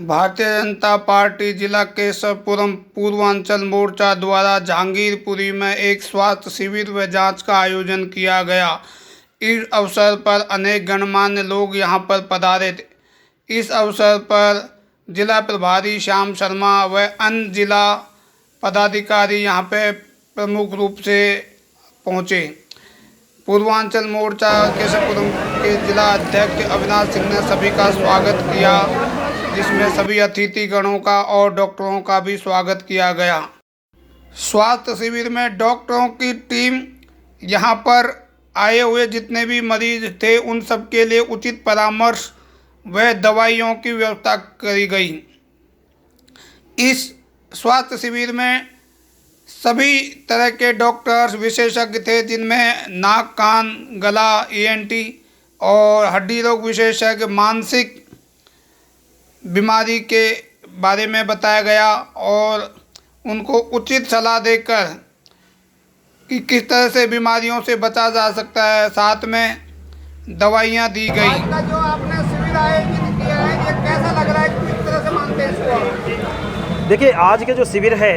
Bharatiya Janata party जिला केशवपुरम पूर्वांचल मोर्चा द्वारा जहांगीरपुरी में एक स्वास्थ्य शिविर व जांच का आयोजन किया गया। इस अवसर पर अनेक गणमान्य लोग यहां पर पधारे थे। इस अवसर पर जिला प्रभारी श्याम शर्मा व अन्य जिला पदाधिकारी यहां पे प्रमुख रूप से पहुंचे। पूर्वांचल मोर्चा केशवपुरम के जिला अध्यक्ष अविनाश सिंह ने सभी का स्वागत किया, जिसमें सभी अतिथिगणों का और डॉक्टरों का भी स्वागत किया गया। स्वास्थ्य शिविर में डॉक्टरों की टीम यहां पर आए हुए जितने भी मरीज थे उन सब के लिए उचित परामर्श व दवाइयों की व्यवस्था करी गई। इस स्वास्थ्य शिविर में सभी तरह के डॉक्टर्स विशेषज्ञ थे, जिनमें नाक कान गला ENT और हड्डी रोग विशेषज्ञ, मानसिक बीमारी के बारे में बताया गया और उनको उचित सलाह देकर कि किस तरह से बीमारियों से बचा जा सकता है, साथ में दवाइयाँ दी गई। आज का जो आपने शिविर आयोजित किया है, ये कैसा लग रहा है, किस तरह से मानते हैं इसको? देखिए, आज के जो शिविर है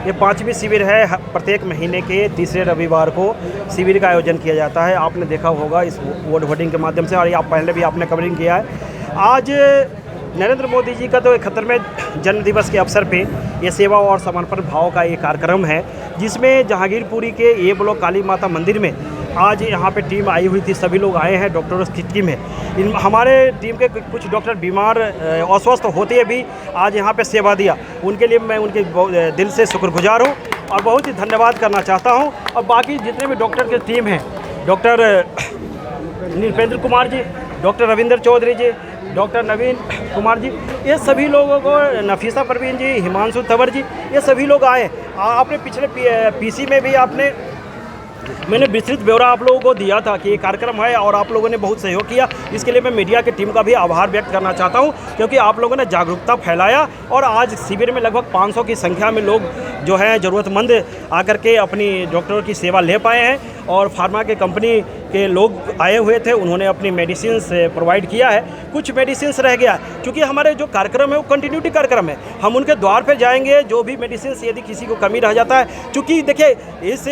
ये 5वीं शिविर है। प्रत्येक महीने के तीसरे रविवार को शिविर का आयोजन किया जाता है। आपने देखा होगा इस बोर्ड होर्डिंग के माध्यम से, और आप पहले भी आपने कवरिंग किया है। आज नरेंद्र मोदी जी का तो 71वें जन्म दिवस के अवसर पे ये सेवा और समर्पण भाव का ये कार्यक्रम है, जिसमें जहांगीरपुरी के ए ब्लॉक काली माता मंदिर में आज यहाँ पे टीम आई हुई थी। सभी लोग आए हैं, डॉक्टरों की टीम है। हमारे टीम के कुछ डॉक्टर बीमार अस्वस्थ होते हुए भी आज यहाँ पे सेवा दिया। उनके लिए मैं उनके दिल से शुक्रगुजार हूँ और बहुत ही धन्यवाद करना चाहता हूँ। और बाकी जितने भी डॉक्टर की टीम है, डॉक्टर नृपेंद्र कुमार जी, डॉक्टर रविंद्र चौधरी जी, डॉक्टर नवीन कुमार जी, ये सभी लोगों को, नफीसा परवीन जी, हिमांशु तंवर जी, ये सभी लोग आए। आपने पिछले PC में भी मैंने विस्तृत ब्यौरा आप लोगों को दिया था कि ये कार्यक्रम है और आप लोगों ने बहुत सहयोग किया। इसके लिए मैं मीडिया की टीम का भी आभार व्यक्त करना चाहता हूं, क्योंकि आप लोगों ने जागरूकता फैलाया और आज शिविर में लगभग 500 की संख्या में लोग जो हैं ज़रूरतमंद आकर के अपनी डॉक्टरों की सेवा ले पाए हैं। और फार्मा के कंपनी के लोग आए हुए थे, उन्होंने अपनी मेडिसिन प्रोवाइड किया है। कुछ मेडिसिन रह गया, क्योंकि हमारे जो कार्यक्रम है वो कंटिन्यूटी कार्यक्रम है। हम उनके द्वार पर जाएंगे, जो भी मेडिसिन यदि किसी को कमी रह जाता है, क्योंकि देखिए इस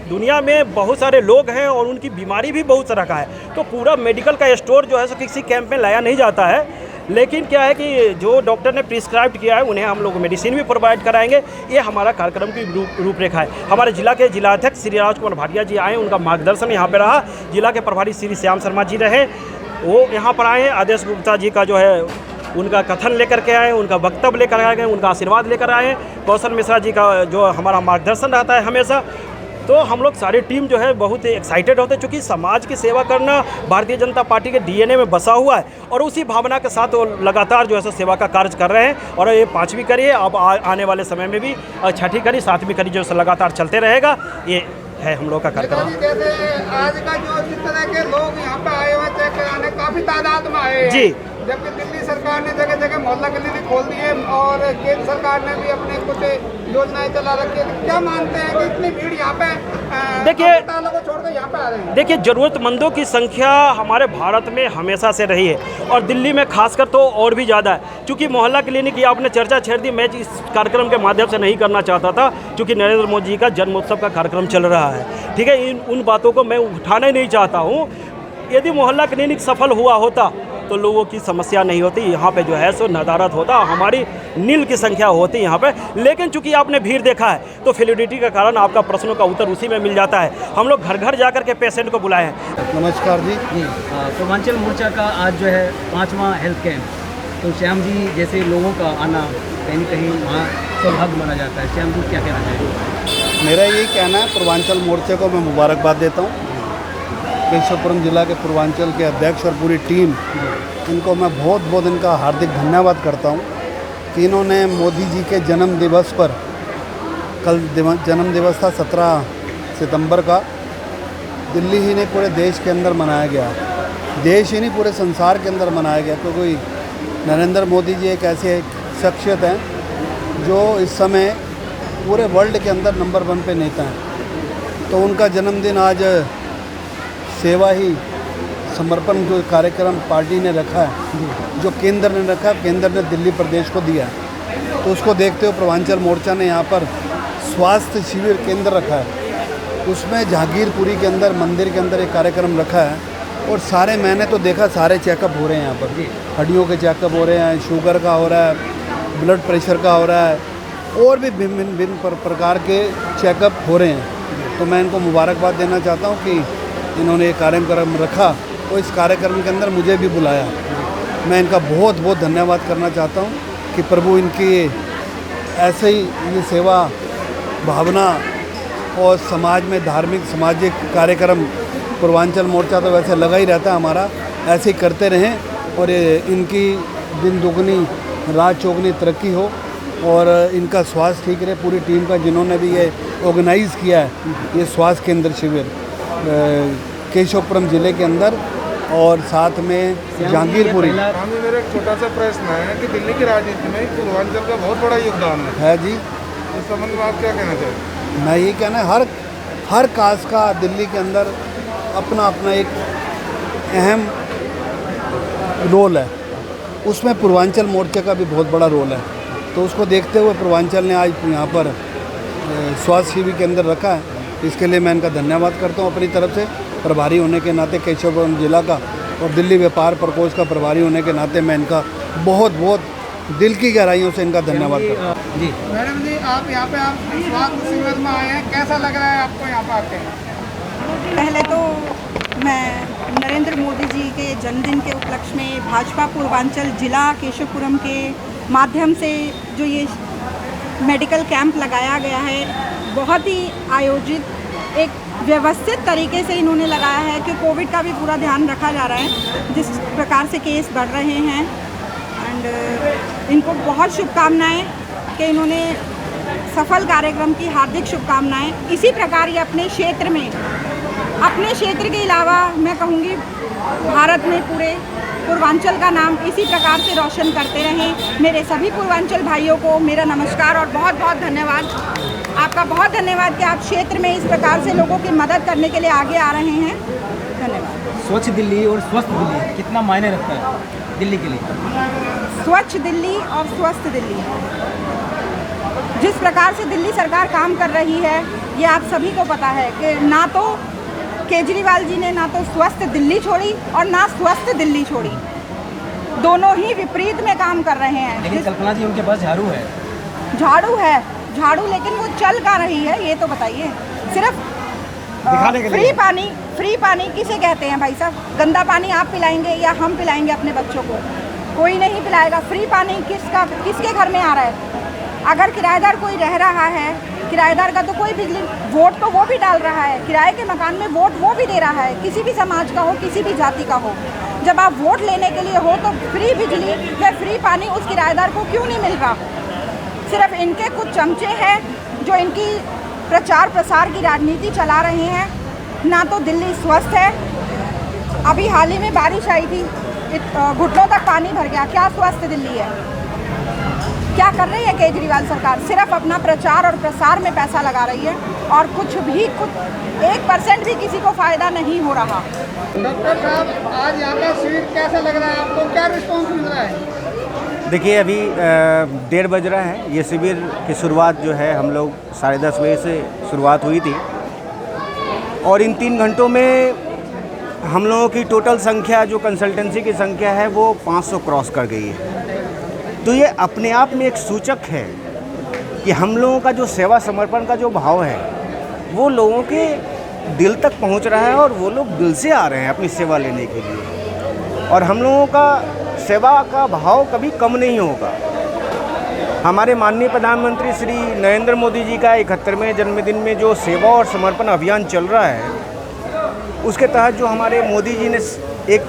दुनिया में बहुत सारे लोग हैं और उनकी बीमारी भी बहुत तरह का है, तो पूरा मेडिकल का स्टोर जो है सो किसी कैंप में लाया नहीं जाता है। लेकिन क्या है कि जो डॉक्टर ने प्रिस्क्राइब किया है उन्हें हम लोग मेडिसिन भी प्रोवाइड कराएंगे। ये हमारा कार्यक्रम की रूपरेखा है। हमारे जिला के जिलाध्यक्ष श्री राजकुमार भाटिया जी आए, उनका मार्गदर्शन यहाँ पे रहा। जिला के प्रभारी श्री श्याम शर्मा जी रहे, वो यहाँ पर आए हैं। आदेश गुप्ता जी का जो है उनका कथन लेकर के आए, उनका वक्तव्य लेकर आए गए, उनका आशीर्वाद लेकर आए हैं। कौशल मिश्रा जी का जो हमारा मार्गदर्शन रहता है हमेशा। तो हम लोग सारी टीम जो है बहुत एक्साइटेड होते हैं, क्योंकि समाज की सेवा करना भारतीय जनता पार्टी के DNA में बसा हुआ है और उसी भावना के साथ वो लगातार जो है सेवा का कार्य कर रहे हैं। और ये 5वीं कड़ी है, अब आने वाले समय में भी 6ठी कड़ी, 7वीं कड़ी जो लगातार चलते रहेगा। ये है हम लोग का कार्यक्रम। जैसे आज का जो जिस तरह के लोग यहाँ पे आए हुए चेक कराने, काफी तादाद में आए जी, जबकि दिल्ली सरकार ने जगह जगह मोहल्ला क्लिनिक खोल दिए और केंद्र सरकार ने भी अपने कुछ योजनाएं चला रखी है। क्या मानते हैं कि इतनी भीड़ यहाँ पे देखिए को छोड़कर यहाँ पे आ रही है? देखिए, ज़रूरतमंदों की संख्या हमारे भारत में हमेशा से रही है और दिल्ली में खासकर तो और भी ज़्यादा है। क्योंकि मोहल्ला क्लिनिक की आपने चर्चा छेड़ दी, मैं इस कार्यक्रम के माध्यम से नहीं करना चाहता था, क्योंकि नरेंद्र मोदी जी का जन्मोत्सव का कार्यक्रम चल रहा है। ठीक है, उन बातों को मैं उठाना ही नहीं चाहता हूँ। यदि मोहल्ला क्लिनिक सफल हुआ होता तो लोगों की समस्या नहीं होती, यहाँ पे जो है सो नदारत होता, हमारी नील की संख्या होती यहाँ पे। लेकिन चूंकि आपने भीड़ देखा है तो फ्लूइडिटी के कारण आपका प्रश्नों का उत्तर उसी में मिल जाता है। हम लोग घर घर जाकर के पेशेंट को बुलाए हैं। नमस्कार जी। पूर्वांचल मोर्चा का आज जो है 5वां हेल्थ कैंप, तो श्याम जी जैसे लोगों का आना कहीं न कहीं वहाँ सौभाग्य माना जाता है। श्याम जी क्या कहना चाहिए? मेरा यही कहना है, पूर्वांचल मोर्चे को मैं मुबारकबाद देता हूँ। केशवपुरम जिला के पूर्वांचल के अध्यक्ष और पूरी टीम, इनको मैं बहुत बहुत इनका हार्दिक धन्यवाद करता हूँ कि इन्होंने मोदी जी के जन्म दिवस पर, कल जन्म दिवस था 17 सितंबर का, दिल्ली ही नहीं पूरे देश के अंदर मनाया गया, देश ही नहीं पूरे संसार के अंदर मनाया गया। क्योंकि नरेंद्र मोदी जी एक ऐसे शख्सियत हैं जो इस समय पूरे वर्ल्ड के अंदर नंबर 1 पे नेता हैं। तो उनका जन्मदिन आज सेवा ही समर्पण जो कार्यक्रम पार्टी ने रखा है, जो केंद्र ने रखा है, केंद्र ने दिल्ली प्रदेश को दिया है, तो उसको देखते हुए पूर्वांचल मोर्चा ने यहाँ पर स्वास्थ्य शिविर केंद्र रखा है। उसमें जहांगीरपुरी के अंदर मंदिर के अंदर एक कार्यक्रम रखा है और सारे मैंने तो देखा सारे चेकअप हो रहे हैं यहाँ पर। हड्डियों के चेकअप हो रहे हैं, शुगर का हो रहा है, ब्लड प्रेशर का हो रहा है और भी भिन्न भिन्न प्रकार के चेकअप हो रहे हैं। तो मैं इनको मुबारकबाद देना चाहता हूँ कि इन्होंने ये कार्यक्रम रखा और इस कार्यक्रम के अंदर मुझे भी बुलाया। मैं इनका बहुत बहुत धन्यवाद करना चाहता हूँ कि प्रभु इनकी ऐसे ही ये सेवा भावना और समाज में धार्मिक सामाजिक कार्यक्रम पूर्वांचल मोर्चा तो वैसे लगा ही रहता है हमारा, ऐसे ही करते रहें और इनकी दिन दुगनी रात चौगनी तरक्की हो और इनका स्वास्थ्य ठीक रहे। पूरी टीम का जिन्होंने भी ये ऑर्गेनाइज़ किया है ये स्वास्थ्य केंद्र शिविर केशवपुरम ज़िले के अंदर और साथ में जहांगीरपुरी। हाँ जी, मेरा एक छोटा सा प्रश्न है कि दिल्ली की राजनीति में पूर्वांचल का बहुत बड़ा योगदान है जी। इस संबंध में आप क्या कहना चाहिए? मैं ये कहना है हर कास्ट का दिल्ली के अंदर अपना अपना एक अहम रोल है, उसमें पूर्वांचल मोर्चे का भी बहुत बड़ा रोल है। तो उसको देखते हुए पूर्वांचल ने आज यहाँ पर स्वास्थ्य शिविर के अंदर रखा है। इसके लिए मैं इनका धन्यवाद करता हूँ अपनी तरफ से, प्रभारी होने के नाते केशवपुरम जिला का और दिल्ली व्यापार प्रकोष्ठ का प्रभारी होने के नाते मैं इनका बहुत बहुत दिल की गहराइयों से इनका धन्यवाद करता हूँ। जी मैडम जी, आप यहाँ पे आप स्वास्थ्य शिविर में आए हैं, कैसा लग रहा है आपको यहाँ पर आके? पहले तो मैं नरेंद्र मोदी जी के जन्मदिन के उपलक्ष्य में भाजपा पूर्वांचल जिला केशवपुरम के माध्यम से जो ये मेडिकल कैंप लगाया गया है, बहुत ही आयोजित एक व्यवस्थित तरीके से इन्होंने लगाया है कि कोविड का भी पूरा ध्यान रखा जा रहा है। जिस प्रकार से केस बढ़ रहे हैं एंड इनको बहुत शुभकामनाएं कि इन्होंने सफल कार्यक्रम की हार्दिक शुभकामनाएं। इसी प्रकार ये अपने क्षेत्र में, अपने क्षेत्र के अलावा मैं कहूँगी भारत में पूरे पूर्वांचल का नाम इसी प्रकार से रोशन करते रहें। मेरे सभी पूर्वांचल भाइयों को मेरा नमस्कार और बहुत बहुत धन्यवाद। आपका बहुत धन्यवाद कि आप क्षेत्र में इस प्रकार से लोगों की मदद करने के लिए आगे आ रहे हैं। धन्यवाद। स्वच्छ दिल्ली और स्वस्थ दिल्ली कितना मायने रखता है दिल्ली के लिए? स्वच्छ दिल्ली और स्वस्थ दिल्ली, जिस प्रकार से दिल्ली सरकार काम कर रही है ये आप सभी को पता है कि ना तो केजरीवाल जी ने ना तो स्वस्थ दिल्ली छोड़ी और ना स्वस्थ दिल्ली छोड़ी, दोनों ही विपरीत में काम कर रहे हैं। लेकिन कल्पना जी उनके पास झाड़ू है। झाड़ू लेकिन वो चल का रही है ये तो बताइए। सिर्फ फ्री पानी किसे कहते हैं भाई साहब? गंदा पानी आप पिलाएंगे या हम पिलाएंगे अपने बच्चों को? कोई नहीं पिलाएगा। फ्री पानी किसके घर में आ रहा है? अगर किराएदार कोई रह रहा है, किराएदार का तो कोई बिजली वोट तो वो भी डाल रहा है, किराए के मकान में वोट वो भी दे रहा है, किसी भी समाज का हो, किसी भी जाति का हो। जब आप वोट लेने के लिए हो तो फ्री बिजली या फ्री पानी उस किराएदार को क्यों नहीं मिल रहा? सिर्फ इनके कुछ चमचे हैं जो इनकी प्रचार प्रसार की राजनीति चला रहे हैं। ना तो दिल्ली स्वस्थ है। अभी हाल ही में बारिश आई थी, घुटनों तक पानी भर गया। क्या स्वस्थ दिल्ली है? क्या कर रही है केजरीवाल सरकार? सिर्फ अपना प्रचार और प्रसार में पैसा लगा रही है और कुछ 1% भी किसी को फ़ायदा नहीं हो रहा। डॉक्टर साहब, आज यहाँ का शिविर कैसा लग रहा है आपको? क्या रिस्पॉन्स मिल रहा है? देखिए अभी 1:30 बज रहा है। ये शिविर की शुरुआत जो है हम लोग 10:30 बजे से शुरुआत हुई थी और इन 3 घंटों में हम लोगों की टोटल संख्या जो कंसल्टेंसी की संख्या है वो 500 क्रॉस कर गई है। तो ये अपने आप में एक सूचक है कि हम लोगों का जो सेवा समर्पण का जो भाव है वो लोगों के दिल तक पहुंच रहा है और वो लोग दिल से आ रहे हैं अपनी सेवा लेने के लिए। और हम लोगों का सेवा का भाव कभी कम नहीं होगा। हमारे माननीय प्रधानमंत्री श्री नरेंद्र मोदी जी का 71वें जन्मदिन में जो सेवा और समर्पण अभियान चल रहा है उसके तहत जो हमारे मोदी जी ने एक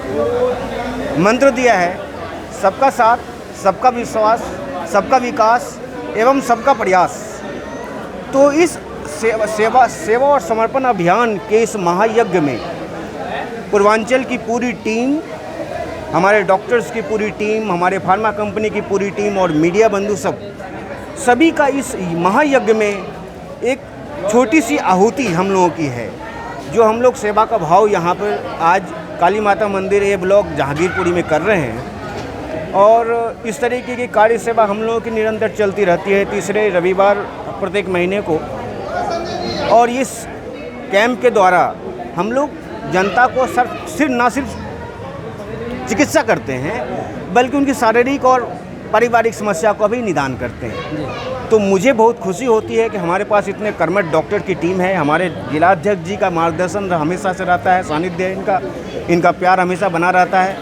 मंत्र दिया है, सबका साथ, सबका विश्वास, सबका विकास एवं सबका प्रयास। तो इस सेवा और समर्पण अभियान के इस महायज्ञ में पूर्वांचल की पूरी टीम, हमारे डॉक्टर्स की पूरी टीम, हमारे फार्मा कंपनी की पूरी टीम और मीडिया बंधु सभी का इस महायज्ञ में एक छोटी सी आहुति हम लोगों की है। जो हम लोग सेवा का भाव यहाँ पर आज काली माता मंदिर ए ब्लॉक जहांगीरपुरी में कर रहे हैं और इस तरीके की कार्य सेवा हम लोगों की निरंतर चलती रहती है तीसरे रविवार प्रत्येक महीने को। और इस कैंप के द्वारा हम लोग जनता को सिर्फ ना सिर्फ चिकित्सा करते हैं बल्कि उनकी शारीरिक और पारिवारिक समस्या का भी निदान करते हैं। तो मुझे बहुत खुशी होती है कि हमारे पास इतने कर्मठ डॉक्टर की टीम है। हमारे जिलाध्यक्ष जी का मार्गदर्शन हमेशा से रहता है, सानिध्य इनका प्यार हमेशा बना रहता है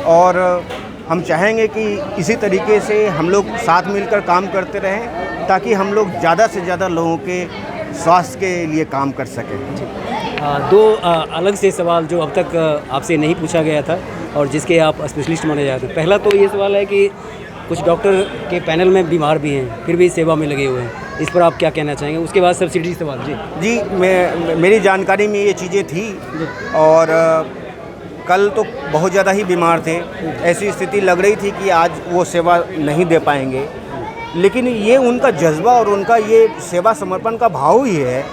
और हम चाहेंगे कि इसी तरीके से हम लोग साथ मिलकर काम करते रहें ताकि हम लोग ज़्यादा से ज़्यादा लोगों के स्वास्थ्य के लिए काम कर सकें। दो अलग से सवाल जो अब तक आपसे नहीं पूछा गया था और जिसके आप स्पेशलिस्ट माने जाते हैं। पहला तो ये सवाल है कि कुछ डॉक्टर के पैनल में बीमार भी हैं फिर भी सेवा में लगे हुए हैं, इस पर आप क्या कहना चाहेंगे? उसके बाद सब्सिडी सवाल। जी मेरी जानकारी में ये चीज़ें थी और कल तो बहुत ज़्यादा ही बीमार थे। ऐसी स्थिति लग रही थी कि आज वो सेवा नहीं दे पाएंगे, लेकिन ये उनका जज्बा और उनका ये सेवा समर्पण का भाव ही है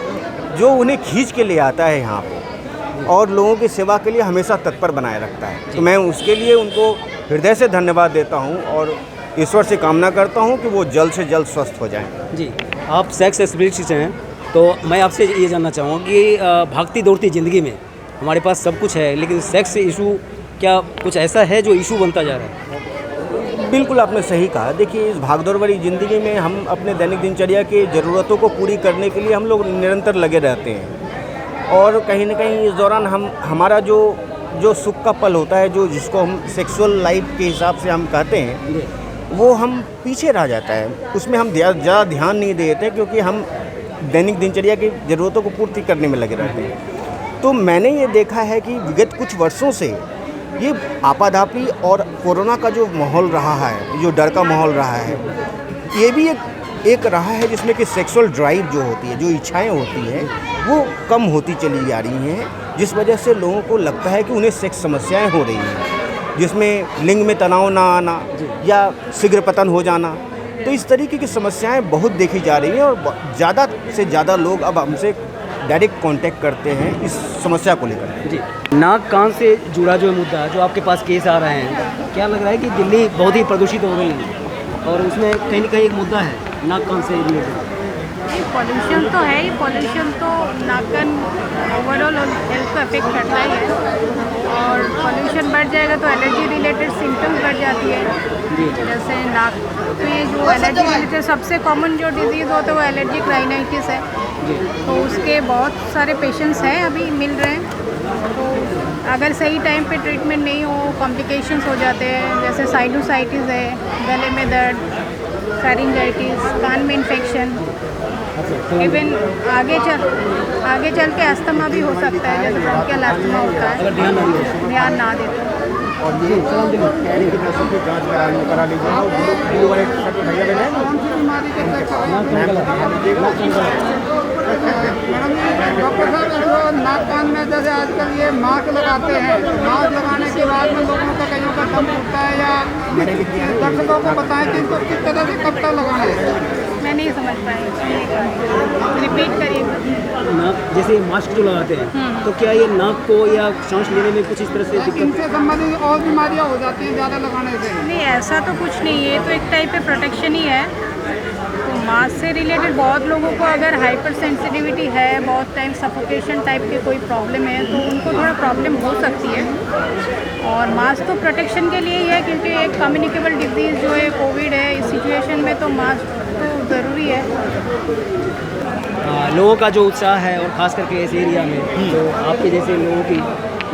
जो उन्हें खींच के ले आता है यहाँ पे और लोगों की सेवा के लिए हमेशा तत्पर बनाए रखता है। तो मैं उसके लिए उनको हृदय से धन्यवाद देता हूँ और ईश्वर से कामना करता हूँ कि वो जल्द से जल्द स्वस्थ हो जाएं। जी, आप सेक्स स्पेशलिस्ट हैं तो मैं आपसे ये जानना चाहूँगा कि भागती दौड़ती ज़िंदगी में हमारे पास सब कुछ है लेकिन सेक्स इशू क्या कुछ ऐसा है जो इशू बनता जा रहा है? बिल्कुल आपने सही कहा। देखिए इस भागदौड़ भरी ज़िंदगी में हम अपने दैनिक दिनचर्या की ज़रूरतों को पूरी करने के लिए हम लोग निरंतर लगे रहते हैं और कहीं ना कहीं इस दौरान हमारा जो सुख का पल होता है जो जिसको हम सेक्सुअल लाइफ के हिसाब से हम कहते हैं वो हम पीछे रह जाता है, उसमें हम ज़्यादा ध्यान नहीं देते क्योंकि हम दैनिक दिनचर्या की ज़रूरतों को पूर्ति करने में लगे रहते हैं। तो मैंने ये देखा है कि विगत कुछ वर्षों से ये आपाधापी और कोरोना का जो माहौल रहा है, जो डर का माहौल रहा है, ये भी एक रहा है जिसमें कि सेक्सुअल ड्राइव जो होती है, जो इच्छाएं होती हैं वो कम होती चली जा रही हैं, जिस वजह से लोगों को लगता है कि उन्हें सेक्स समस्याएं हो रही हैं जिसमें लिंग में तनाव ना आना या शीघ्र पतन हो जाना। तो इस तरीके की समस्याएं बहुत देखी जा रही हैं और ज़्यादा से ज़्यादा लोग अब हमसे डायरेक्ट कांटेक्ट करते हैं इस समस्या को लेकर। जी, नाक कान से जुड़ा जो मुद्दा जो आपके पास केस आ रहे हैं, क्या लग रहा है कि दिल्ली बहुत ही प्रदूषित हो गई है और उसमें कहीं ना कहीं एक मुद्दा है नाक कान से रिलेटेड? पॉल्यूशन तो है ही, पॉल्यूशन तो नाक कान ओवरऑल हेल्थ को अफेक्ट करता ही है और पॉल्यूशन बढ़ जाएगा तो एलर्जी रिलेटेड सिम्टम्स बढ़ जाती है। जैसे नाक में जो एलर्जी रिलेटेड सबसे कॉमन जो डिजीज़ होता है वो एलर्जिक राइनाइटिस है, तो उसके बहुत सारे पेशेंट्स हैं अभी मिल रहे हैं। तो अगर सही टाइम पे ट्रीटमेंट नहीं हो कॉम्प्लिकेशंस हो जाते हैं, जैसे साइनोसाइटिस है, गले में दर्द, फेरिंजाइटिस, कान में इन्फेक्शन, इवन आगे चल के अस्थमा भी हो सकता है, जैसे ब्रोंकियल अस्थमा होता है अगर ध्यान ना दे तो। और ये जाँच करा डॉक्टर साहब जो नाक कान में जैसे आजकल ये मास्क लगाते हैं, मास्क लगाने के बाद में लोगों का कहीं का दम उठता है या दर्शकों को बताएं कि इनको किस तरह से कब तक लगाना है? मैं नहीं समझ पाई, रिपीट करिए। नाक जैसे मास्क जो लगाते हैं तो क्या ये नाक को या सांस लेने में कुछ इस तरह से दिक्कत? इनसे संबंधित और बीमारियां हो जाती हैं ज़्यादा लगाने से? नहीं, ऐसा तो कुछ नहीं है, तो एक टाइप पे प्रोटेक्शन ही है। तो मास्क से रिलेटेड बहुत लोगों को अगर हाइपर सेंसिटिविटी है, बहुत टाइम सफोकेशन टाइप के कोई प्रॉब्लम है तो उनको थोड़ा प्रॉब्लम हो सकती है। और मास्क तो प्रोटेक्शन के लिए ही है क्योंकि एक कम्युनिकेबल डिजीज़ जो है कोविड है, इस सिचुएशन में तो मास्क तो ज़रूरी है। लोगों का जो उत्साह है और ख़ास करके इस एरिया में तो आपके जैसे लोगों की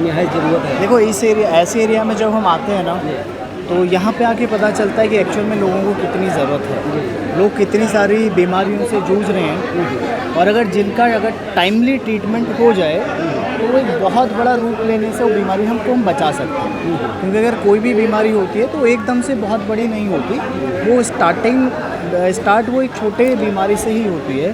निहायत ज़रूरत है। देखो ऐसे एरिया में जब हम आते हैं ना तो यहाँ पे आके पता चलता है कि एक्चुअल में लोगों को कितनी ज़रूरत है, लोग कितनी सारी बीमारियों से जूझ रहे हैं और अगर टाइमली ट्रीटमेंट हो जाए तो वो एक बहुत बड़ा रूप लेने से वो बीमारी हम बचा सकते हैं। क्योंकि अगर कोई भी बीमारी होती है तो एकदम से बहुत बड़ी नहीं होती, वो स्टार्ट वो एक छोटे बीमारी से ही होती है।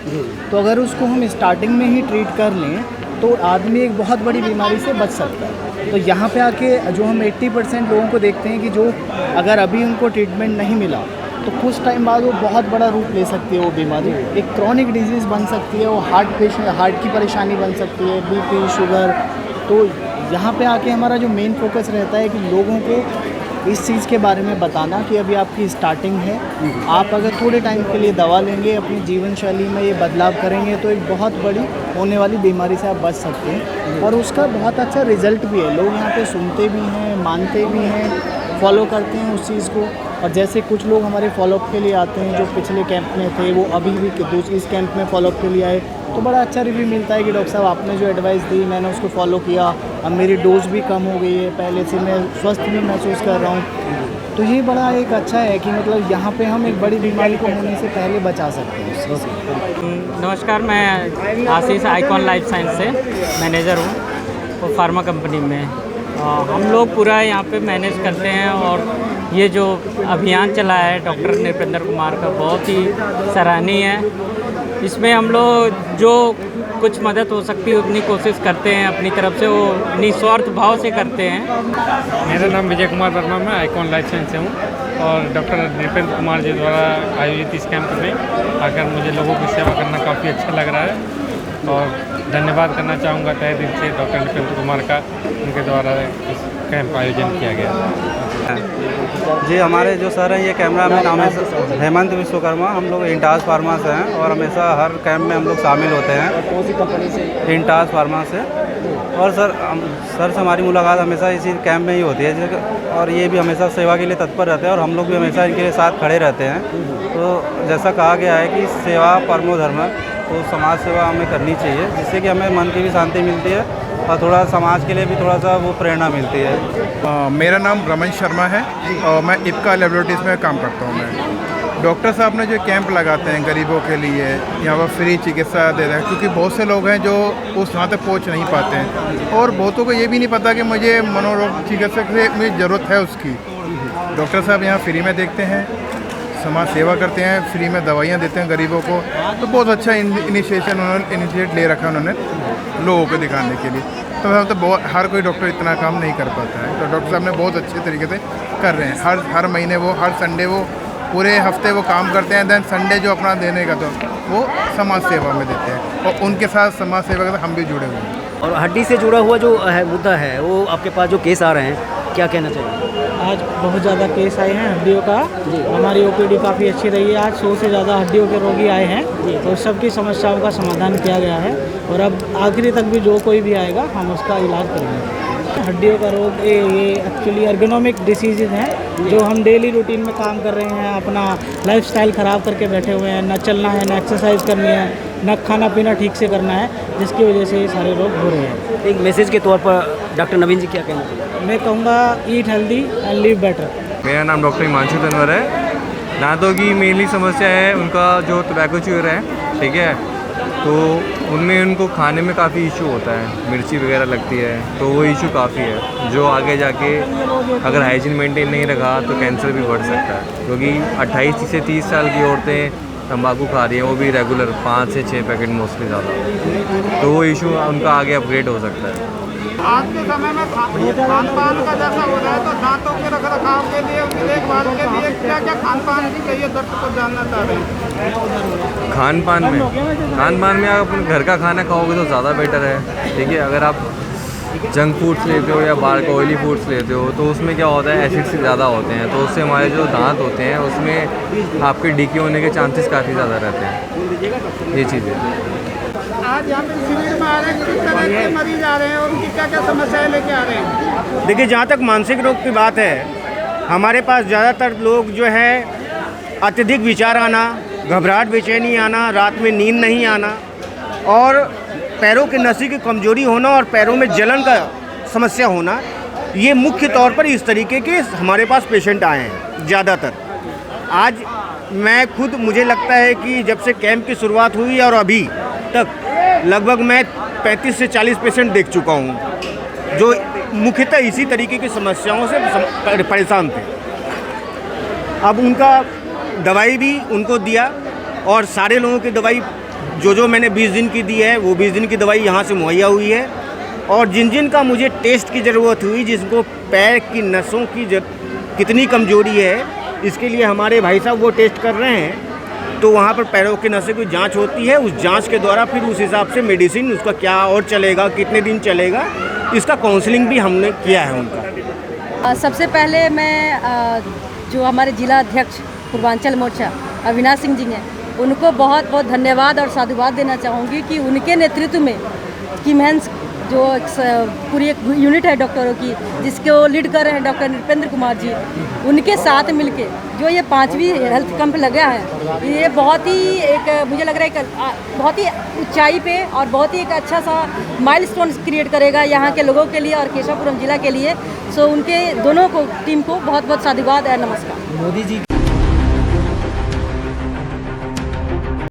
तो अगर उसको हम स्टार्टिंग में ही ट्रीट कर लें तो आदमी एक बहुत बड़ी बीमारी से बच सकता है। तो यहाँ पे आके जो हम 80% लोगों को देखते हैं कि जो अगर अभी उनको ट्रीटमेंट नहीं मिला तो कुछ टाइम बाद वो बहुत बड़ा रूप ले सकती है, वो बीमारी एक क्रॉनिक डिजीज़ बन सकती है, वो हार्ट की परेशानी बन सकती है, BP, शुगर। तो यहाँ पे आके हमारा जो मेन फोकस रहता है कि लोगों को इस चीज़ के बारे में बताना कि अभी आपकी स्टार्टिंग है, आप अगर थोड़े टाइम के लिए दवा लेंगे, अपनी जीवन शैली में ये बदलाव करेंगे तो एक बहुत बड़ी होने वाली बीमारी से आप बच सकते हैं। और उसका बहुत अच्छा रिज़ल्ट भी है, लोग यहाँ पे सुनते भी हैं, मानते भी हैं, फॉलो करते हैं उस चीज़ को। और जैसे कुछ लोग हमारे फॉलोअप के लिए आते हैं जो पिछले कैंप में थे, वो अभी भी इस कैंप में फॉलोअप के लिए आए, तो बड़ा अच्छा रिव्यू मिलता है कि डॉक्टर साहब आपने जो एडवाइस दी मैंने उसको फॉलो किया, अब मेरी डोज भी कम हो गई है, पहले से मैं स्वस्थ भी महसूस कर रहा हूँ। तो ये बड़ा एक अच्छा है कि मतलब यहाँ पे हम एक बड़ी बीमारी को होने से पहले बचा सकते हैं। नमस्कार, मैं आशीष आइकॉन लाइफ साइंस से मैनेजर हूँ और फार्मा कंपनी में। हम लोग पूरा यहाँ पे मैनेज करते हैं और ये जो अभियान चला है डॉक्टर नृपेंद्र कुमार का बहुत ही सराहनीय है। इसमें हम लोग जो कुछ मदद हो सकती है उतनी कोशिश करते हैं, अपनी तरफ से वो निस्वार्थ भाव से करते हैं। मेरा नाम विजय कुमार वर्मा, मैं आइकॉन लाइफ साइंस से हूँ और डॉक्टर नृपेंद्र कुमार जी द्वारा आयोजित इस कैंप में आकर मुझे लोगों की सेवा करना काफ़ी अच्छा लग रहा है और धन्यवाद करना चाहूँगा तहे दिल से डॉक्टर नृपेंद्र कुमार का, उनके द्वारा इस कैंप आयोजन किया गया। जी, हमारे जो सर हैं ये कैमरा मैन नाम है हेमंत विश्वकर्मा, हम लोग इंटास फार्मा से हैं और हमेशा हर कैंप में हम लोग शामिल होते हैं। कौन सी कंपनी से? इंटास फार्मा से। और सर से हमारी मुलाकात हमेशा इसी कैंप में ही होती है और ये भी हमेशा सेवा के लिए तत्पर रहते हैं और हम लोग भी हमेशा इनके साथ खड़े रहते हैं। तो जैसा कहा गया है कि सेवा परमो धर्म, तो समाज सेवा हमें करनी चाहिए जिससे कि हमें मन की भी शांति मिलती है और थोड़ा समाज के लिए भी थोड़ा सा वो प्रेरणा मिलती है। मेरा नाम रमन शर्मा है और मैं इप्का लेबोरेटरीज में काम करता हूँ। मैं डॉक्टर साहब ने जो कैंप लगाते हैं गरीबों के लिए, यहाँ पर फ्री चिकित्सा दे रहे हैं क्योंकि बहुत से लोग हैं जो उस वहाँ तक पहुँच नहीं पाते हैं और बहुतों को ये भी नहीं पता कि मुझे मनोरोग चिकित्सक से मुझे ज़रूरत है उसकी। डॉक्टर साहब यहाँ फ्री में देखते हैं, समाज सेवा करते हैं, फ्री में दवाइयाँ देते हैं गरीबों को। तो बहुत अच्छा इनिशिएट ले रखा उन्होंने लोगों को दिखाने के लिए। तो बहुत हर कोई डॉक्टर इतना काम नहीं कर पाता है, तो डॉक्टर साहब ने बहुत अच्छे तरीके से कर रहे हैं। हर महीने वो हर संडे वो पूरे हफ्ते वो काम करते हैं, देन संडे जो अपना देने का तो वो समाज सेवा में देते हैं और उनके साथ समाज सेवा के साथ हम भी जुड़े हुए हैं। और हड्डी से जुड़ा हुआ जो मुद्दा है वो आपके पास जो केस आ रहे हैं, क्या कहना चाहिए? आज बहुत ज़्यादा केस आए हैं हड्डियों का, हमारी ओपीडी काफ़ी अच्छी रही है। आज 100 से ज़्यादा हड्डियों के रोगी आए हैं और सबकी समस्याओं का समाधान किया गया है और अब आखिरी तक भी जो कोई भी आएगा हम उसका इलाज करेंगे। हड्डियों का रोग ये एक्चुअली एर्गोनॉमिक डिसीज़ हैं जो हम डेली रूटीन में काम कर रहे हैं, अपना लाइफस्टाइल ख़राब करके बैठे हुए हैं, न चलना है, न एक्सरसाइज करनी है, न खाना पीना ठीक से करना है, जिसकी वजह से ये सारे रोग हो रहे हैं। एक मैसेज के तौर पर डॉक्टर नवीन जी क्या कहना चाहिए? मैं कहूँगा eat healthy and live better. मेरा नाम डॉक्टर हिमांशु तनवर है। दांतों की मेनली समस्या है उनका जो टोबैको च्यूअर है, ठीक है, तो उनमें उनको खाने में काफ़ी इशू होता है, मिर्ची वगैरह लगती है, तो वो इशू काफ़ी है जो आगे जाके अगर हाइजीन मेंटेन नहीं रखा तो कैंसर भी बढ़ सकता है। क्योंकि 28 से 30 साल की औरतें तंबाकू खा रही हैं, वो भी रेगुलर 5 से 6 पैकेट मोस्टली ज़्यादा, तो वो इशू उनका आगे अपग्रेड हो सकता है। आज के समय में खान पान का जैसा हो रहा है तो दांतों के रखरखाव के लिए, उनकी देखभाल के लिए क्या क्या खान पान की चाहिए, दर्शक को जानना चाह रहे हैं। खान पान में आप घर का खाना खाओगे तो ज़्यादा बेटर है, ठीक है। अगर आप जंक फूड्स लेते हो या बाहर का ऑयली फूड्स लेते हो तो उसमें क्या होता है, एसिड से ज़्यादा होते हैं, तो उससे हमारे जो दांत होते हैं उसमें आपके डिके होने के चांसेस काफ़ी ज़्यादा रहते हैं। ये चीज़ें आज यहाँ पे शिविर में आ रहे हैं, किस तरह के मरीज आ रहे हैं और उनकी क्या क्या समस्याएं लेके आ रहे हैं? देखिए, जहाँ तक मानसिक रोग की बात है, हमारे पास ज़्यादातर लोग जो है अत्यधिक विचार आना, घबराहट, बेचैनी आना, रात में नींद नहीं आना और पैरों की नसें की कमजोरी होना और पैरों में जलन का समस्या होना, ये मुख्य तौर पर इस तरीके के हमारे पास पेशेंट आए हैं ज़्यादातर। आज मैं खुद, मुझे लगता है कि जब से कैंप की शुरुआत हुई और अभी तक लगभग मैं 35 से 40 पेशेंट देख चुका हूँ जो मुख्यतः इसी तरीके की समस्याओं से परेशान थे। अब उनका दवाई भी उनको दिया और सारे लोगों की दवाई जो मैंने 20 दिन की दी है वो 20 दिन की दवाई यहाँ से मुहैया हुई है और जिन का मुझे टेस्ट की ज़रूरत हुई, जिनको पैर की नसों की कितनी कमजोरी है, इसके लिए हमारे भाई साहब वो टेस्ट कर रहे हैं। तो वहाँ पर पैरों की नसें की जांच होती है, उस जांच के द्वारा फिर उस हिसाब से मेडिसिन उसका क्या और चलेगा, कितने दिन चलेगा, इसका काउंसलिंग भी हमने किया है उनका। सबसे पहले मैं जो हमारे जिला अध्यक्ष पूर्वांचल मोर्चा अविनाश सिंह जी हैं, उनको बहुत बहुत धन्यवाद और साधुवाद देना चाहूँगी कि उनके नेतृत्व में कीमहेंस जो पूरी एक यूनिट है डॉक्टरों की, जिसको लीड कर रहे हैं डॉक्टर नृपेंद्र कुमार जी, उनके साथ मिलके जो ये 5वीं हेल्थ कैंप लगा है, ये बहुत ही एक मुझे लग रहा है कि बहुत ही ऊंचाई पे और बहुत ही एक अच्छा सा माइलस्टोन क्रिएट करेगा यहाँ के लोगों के लिए और केशवपुरम जिला के लिए। सो उनके दोनों को टीम को बहुत बहुत साधुवाद और नमस्कार। मोदी जी